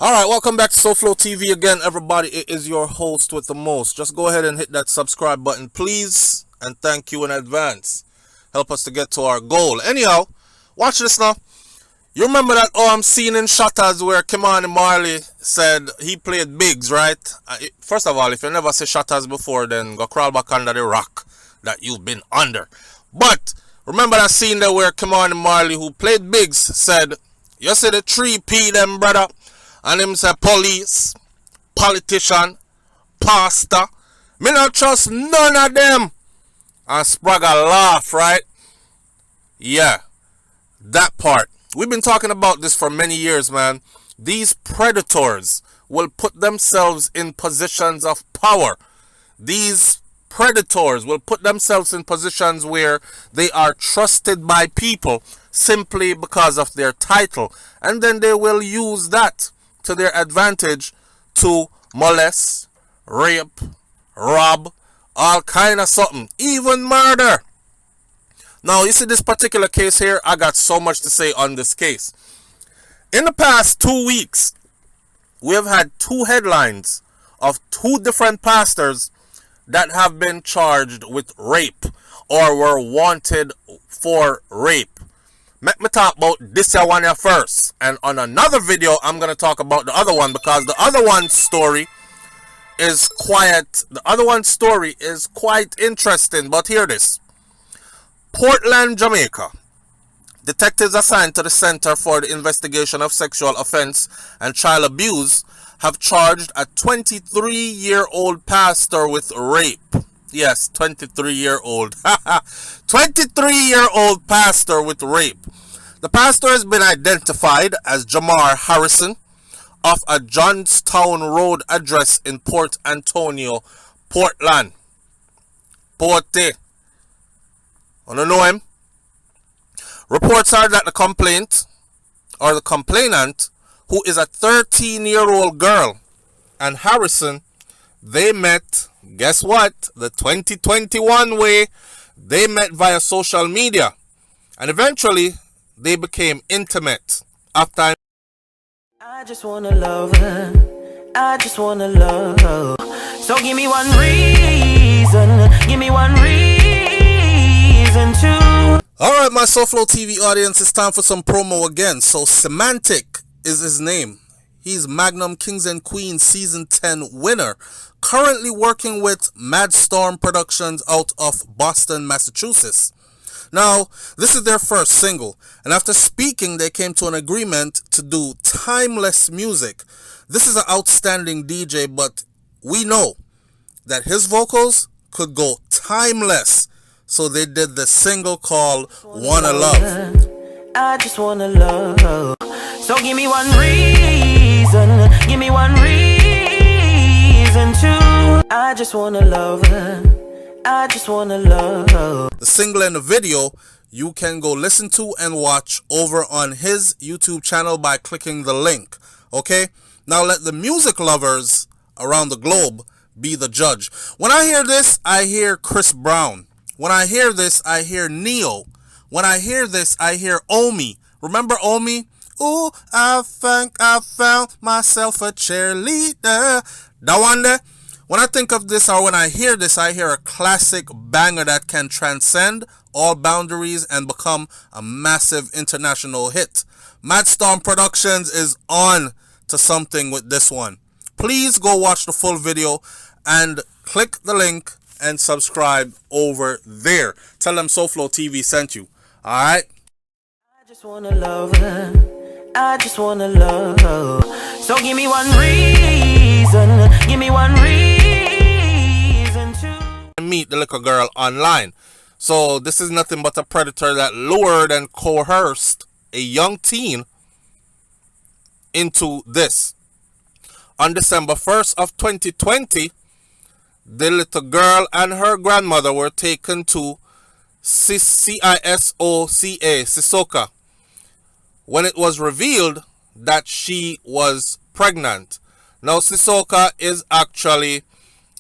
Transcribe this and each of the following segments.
Alright, welcome back to SouFLoTV again, everybody. It is your host with the most. Just go ahead and hit that subscribe button, please. And thank you in advance. Help us to get to our goal. Anyhow, watch this now. You remember that scene in Shutters where Kimani Marley said he played Biggs, right? First of all, if you never see Shutters before, then go crawl back under the rock that you've been under. But remember that scene there where Kimani Marley, who played Biggs, said, "You see the 3P them, brother?" And him say police, politician, pastor. Me not trust none of them. And Spragga laugh, right? Yeah, that part. We've been talking about this for many years, man. These predators will put themselves in positions of power. These predators will put themselves in positions where they are trusted by people simply because of their title. And then they will use that to their advantage to molest, rape, rob, all kind of something, even murder. Now, you see this particular case here, I got so much to say on this case. In the past 2 weeks, we have had two headlines of two different pastors that have been charged with rape or were wanted for rape. Let me talk about this one here first. And on another video, I'm going to talk about the other one because the other one's story is quite interesting. But hear this. Portland, Jamaica. Detectives assigned to the Center for the Investigation of Sexual Offense and Child Abuse have charged a 23-year-old pastor with rape. Yes, 23-year-old. 23-year-old pastor with rape. The pastor has been identified as Jamar Harrison of a Johnstown Road address in Port Antonio, Portland. Porte. I don't know him. Reports are that the complainant, who is a 13-year-old girl, and Harrison, they met, guess what? The 2021 way. They met via social media. And eventually, they became intimate. After I just wanna love her. I just wanna love her. So give me one reason. Give me one reason to. Alright, my SouFLoTV audience, it's time for some promo again. So Semantic is his name. He's Magnum Kings and Queens Season 10 winner. Currently working with Mad Storm Productions out of Boston, Massachusetts. Now, this is their first single. And after speaking, they came to an agreement to do timeless music. This is an outstanding DJ, but we know that his vocals could go timeless. So they did the single called Wanna Love. I just wanna love. So give me one reason. Give me one reason to. I just wanna love her. I just wanna love. The single and the video you can go listen to and watch over on his YouTube channel by clicking the link. Okay? Now let the music lovers around the globe be the judge. When I hear this, I hear Chris Brown. When I hear this, I hear Neo. When I hear this, I hear Omi. Remember Omi? Ooh, I think I found myself a cheerleader. That one there? When I think of this, or when I hear this, I hear a classic banger that can transcend all boundaries and become a massive international hit. Mad Storm Productions is on to something with this one. Please go watch the full video and click the link and subscribe over there. Tell them SouFLoTV sent you. Alright? I just wanna love her. I just wanna love her. So give me one reason. Give me one reason to meet the little girl online. So this is nothing but a predator that lured and coerced a young teen into this. On December 1st of 2020, the little girl and her grandmother were taken to Sisoka, when it was revealed that she was pregnant. Now, Sisoka is actually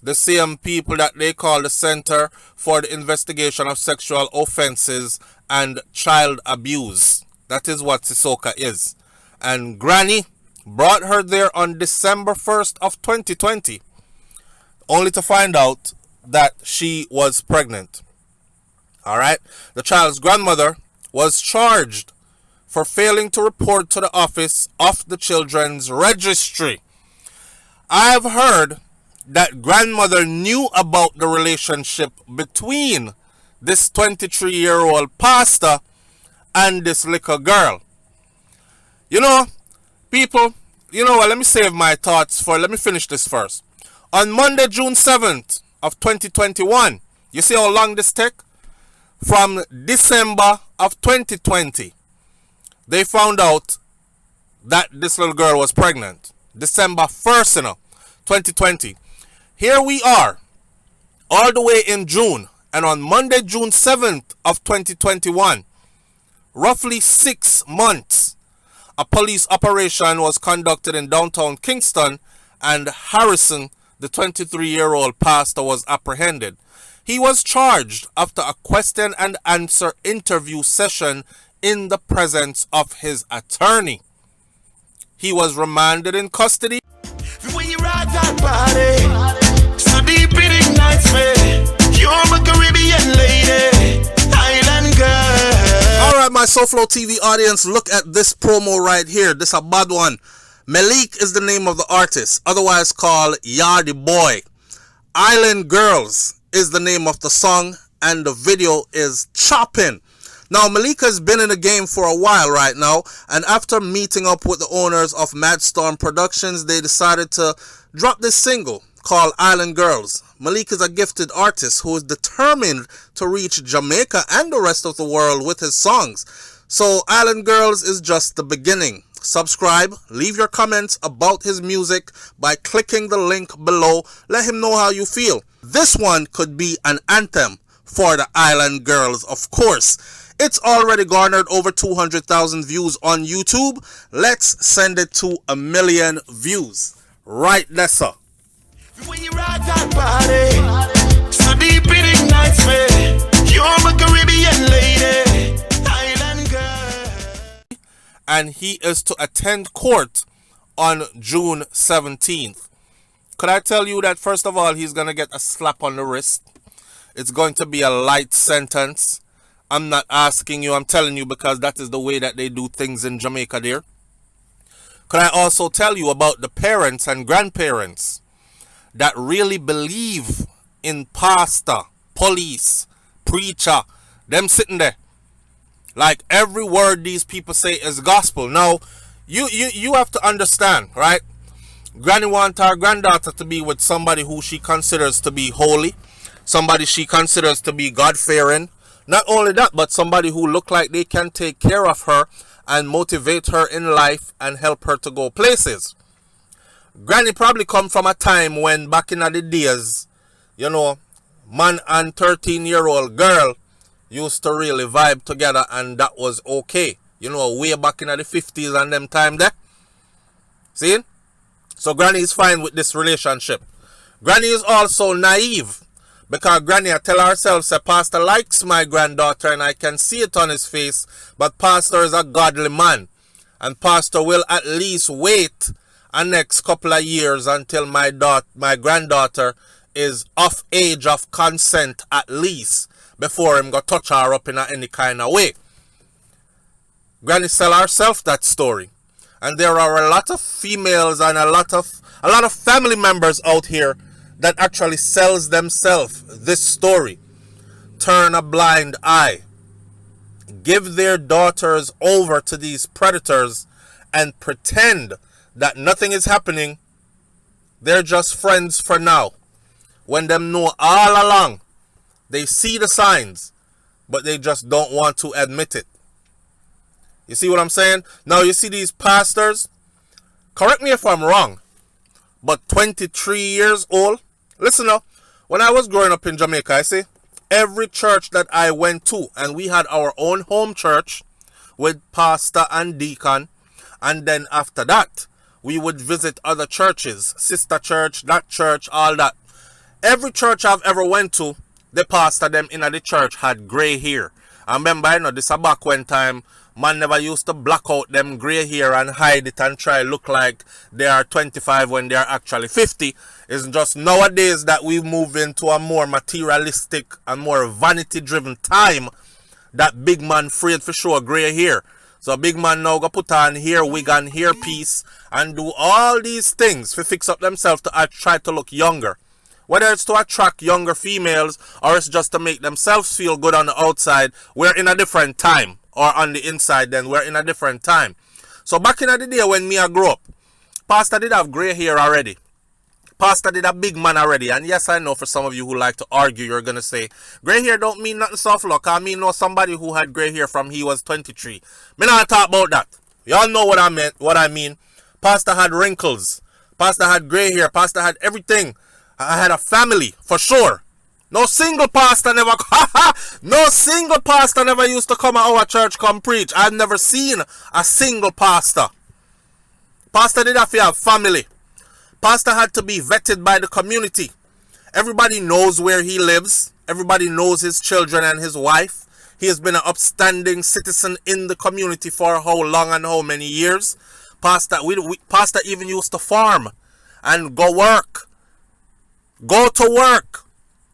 the same people that they call the Center for the Investigation of Sexual Offenses and Child Abuse. That is what Sisoka is. And Granny brought her there on December 1st of 2020, only to find out that she was pregnant. All right. The child's grandmother was charged for failing to report to the office of the children's registry. I've heard that grandmother knew about the relationship between this 23-year-old pastor and this little girl. You know, people, you know what, let me save my thoughts let me finish this first. On Monday, June 7th of 2021, you see how long this take? From December of 2020, they found out that this little girl was pregnant. December 1st, 2020. Here we are, all the way in June, and on Monday, June 7th of 2021, roughly 6 months, a police operation was conducted in downtown Kingston, and Harrison, the 23-year-old pastor, was apprehended. He was charged after a question and answer interview session in the presence of his attorney. He was remanded in custody. When you ride that body, so deep it ignites me. You're my Caribbean lady, island girl. Alright, my SouFLoTV audience, look at this promo right here. This is a bad one. Malik is the name of the artist, otherwise called Yardy Boy. Island Girls is the name of the song, and the video is chopping. Now, Malik has been in the game for a while right now, and after meeting up with the owners of Madstorm Productions, they decided to drop this single called Island Girls. Malik is a gifted artist who is determined to reach Jamaica and the rest of the world with his songs. So Island Girls is just the beginning. Subscribe, leave your comments about his music by clicking the link below. Let him know how you feel. This one could be an anthem for the Island Girls, of course. It's already garnered over 200,000 views on YouTube. Let's send it to 1 million views. Right, Nessa. When you ride that body, so deep it ignites me. You're my Caribbean lady, island girl. And he is to attend court on June 17th. Could I tell you that, first of all, he's going to get a slap on the wrist. It's going to be a light sentence. I'm not asking you, I'm telling you, because that is the way that they do things in Jamaica there. Could I also tell you about the parents and grandparents that really believe in pastor, police, preacher, them sitting there? Like, every word these people say is gospel. Now, you have to understand, right? Granny wants her granddaughter to be with somebody who she considers to be holy, somebody she considers to be God-fearing. Not only that, but somebody who look like they can take care of her and motivate her in life and help her to go places. Granny probably come from a time when, back in the days, you know, man and 13-year-old girl used to really vibe together, and that was okay. You know, way back in the 50s and them time there. See? So Granny is fine with this relationship. Granny is also naive, because Granny tell herself, say, Pastor likes my granddaughter and I can see it on his face, but Pastor is a godly man, and Pastor will at least wait a next couple of years until my granddaughter is of age of consent at least, before him go touch her up in any kind of way. Granny tell herself that story. And there are a lot of females and a lot of family members out here that actually sells themselves this story. Turn a blind eye. Give their daughters over to these predators and pretend that nothing is happening. They're just friends for now, when them know all along. They see the signs, but they just don't want to admit it. You see what I'm saying? Now, you see these pastors, correct me if I'm wrong, but 23 years old. Listen now, when I was growing up in Jamaica, I say, every church that I went to, and we had our own home church with pastor and deacon, and then after that, we would visit other churches, sister church, that church, all that. Every church I've ever went to, the pastor them in the church had gray hair. I remember, you know, this is back when time Man never used to block out them gray hair and hide it and try look like they are 25 when they are actually 50. It's just nowadays that we move into a more materialistic and more vanity-driven time that big man afraid for sure gray hair. So big man now go put on hair wig and hair piece and do all these things to fix up themselves to try to look younger. Whether it's to attract younger females or it's just to make themselves feel good on the outside, we're in a different time. Or on the inside, then we're in a different time. So back in the day when me I grew up, Pastor did have gray hair already. Pastor did a big man already. And yes, I know for some of you who like to argue, you're going to say, gray hair don't mean nothing SouFLo. I mean, know somebody who had gray hair from he was 23. Me not talk about that. Y'all know what I mean. Pastor had wrinkles. Pastor had gray hair. Pastor had everything. I had a family, for sure. No single pastor never used to come at our church come preach. I've never seen a single pastor. Pastor did have to have family. Pastor had to be vetted by the community. Everybody knows where he lives. Everybody knows his children and his wife. He has been an upstanding citizen in the community for how long and how many years. Pastor even used to farm and go work. Go to work.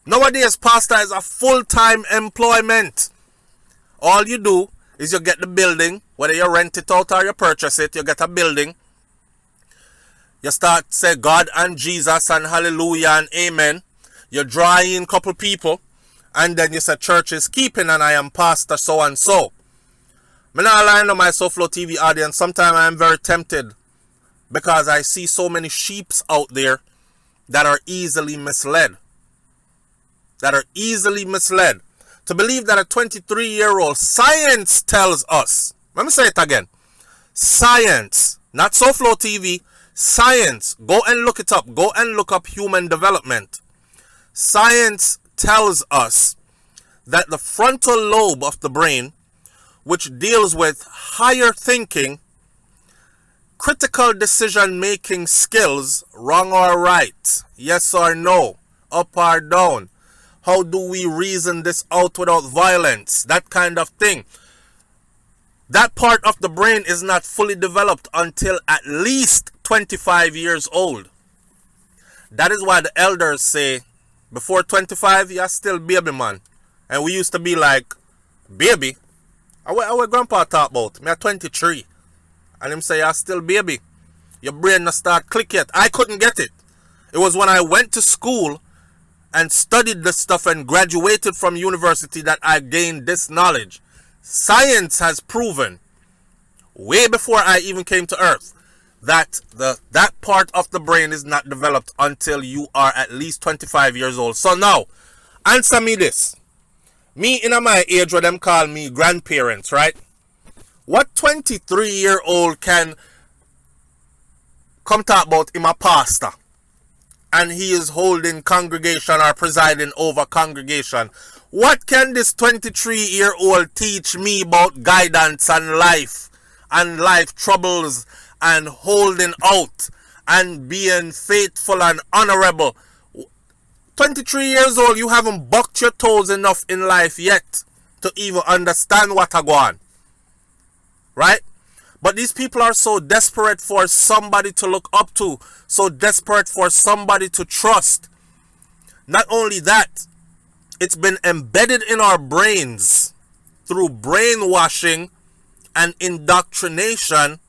Nowadays, pastor is a full-time employment. All you do is you get the building, whether you rent it out or you purchase it, you get a building. You start say God and Jesus and hallelujah and amen. You draw in a couple people, and then you say church is keeping and I am pastor so and so. I'm not lying to my SouFLoTV audience. Sometimes I am very tempted because I see so many sheeps out there that are easily misled. To believe that a 23-year-old, science tells us, let me say it again, science, not SouFLoTV, science, go and look it up, go and look up human development. Science tells us that the frontal lobe of the brain, which deals with higher thinking, critical decision-making skills, wrong or right, yes or no, up or down, how do we reason this out without violence? That kind of thing. That part of the brain is not fully developed until at least 25 years old. That is why the elders say, before 25, you're still baby man. And we used to be like, baby? Our grandpa talk about, me at 23. And him say, you're still baby. Your brain not start click yet. I couldn't get it. It was when I went to school and studied this stuff and graduated from university that I gained this knowledge. Science has proven, way before I even came to earth, that that part of the brain is not developed until you are at least 25 years old. So now, answer me this. Me in my age where them call me grandparents, right? What 23-year-old can come talk about him a pastor? And he is holding congregation or presiding over congregation. What can this 23-year-old teach me about guidance and life troubles and holding out and being faithful and honorable? 23 years old, you haven't bucked your toes enough in life yet to even understand what I go on. Right? But these people are so desperate for somebody to look up to, so desperate for somebody to trust. Not only that, it's been embedded in our brains through brainwashing and indoctrination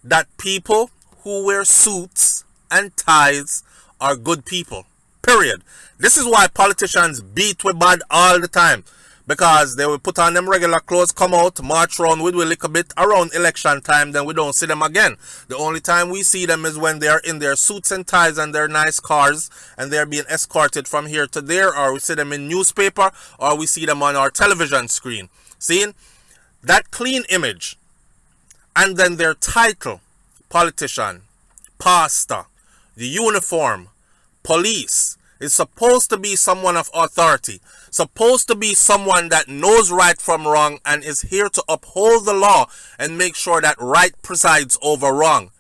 that people who wear suits and ties are good people. Period. This is why politicians beat with bad all the time. Because they will put on them regular clothes, come out, march around with a little bit around election time, then we don't see them again. The only time we see them is when they are in their suits and ties and their nice cars and they're being escorted from here to there, or we see them in newspaper, or we see them on our television screen. Seeing that clean image and then their title, politician, pastor, the uniform, police, is supposed to be someone of authority, supposed to be someone that knows right from wrong and is here to uphold the law and make sure that right presides over wrong.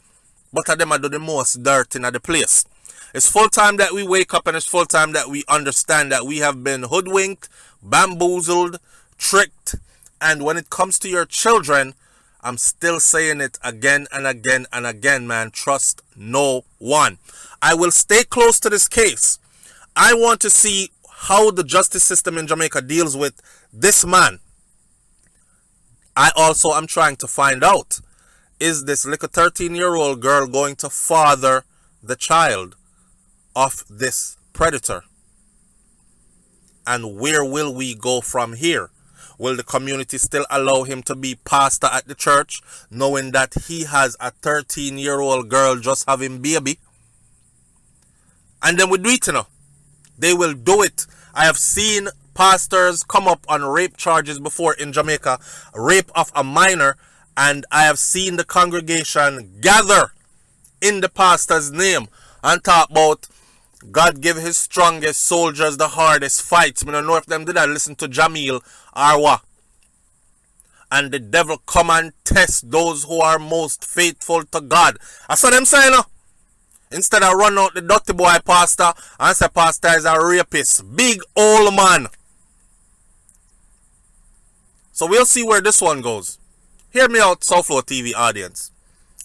But of them I do the most dirt in the place. It's full time that we wake up and it's full time that we understand that we have been hoodwinked, bamboozled, tricked, And when it comes to your children, I'm still saying it again and again and again, man. Trust no one. I will stay close to this case. I want to see how the justice system in Jamaica deals with this man. I also am trying to find out, is this little 13-year-old girl going to father the child of this predator? And where will we go from here? Will the community still allow him to be pastor at the church, knowing that he has a 13-year-old girl just having baby? And then we do it, you know. They will do it. I have seen pastors come up on rape charges before in Jamaica, rape of a minor, and I have seen the congregation gather in the pastor's name and talk about God give his strongest soldiers the hardest fights. I don't know if them did I listen to Jamil or what. And the devil come and test those who are most faithful to God. I saw them saying, instead of run out the dirty boy pastor and say pastor is a rapist. Big old man. So we'll see where this one goes. Hear me out, SouFLoTV audience.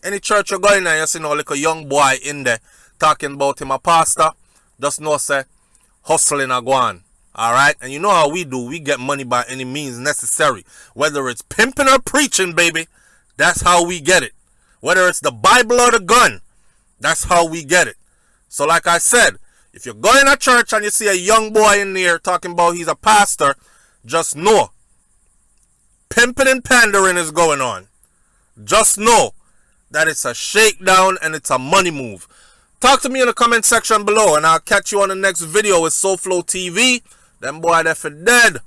Any church you're going and you see no little young boy in there talking about him a pastor, just know say hustling a go on. Alright? And you know how we do. We get money by any means necessary. Whether it's pimping or preaching, baby. That's how we get it. Whether it's the Bible or the gun. That's how we get it. So like I said, if you're going to church and you see a young boy in there talking about he's a pastor, just know pimping and pandering is going on. Just know that it's a shakedown and it's a money move. Talk to me in the comment section below and I'll catch you on the next video with SouFLoTV. Them boy, they're for dead.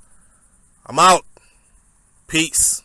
I'm out. Peace.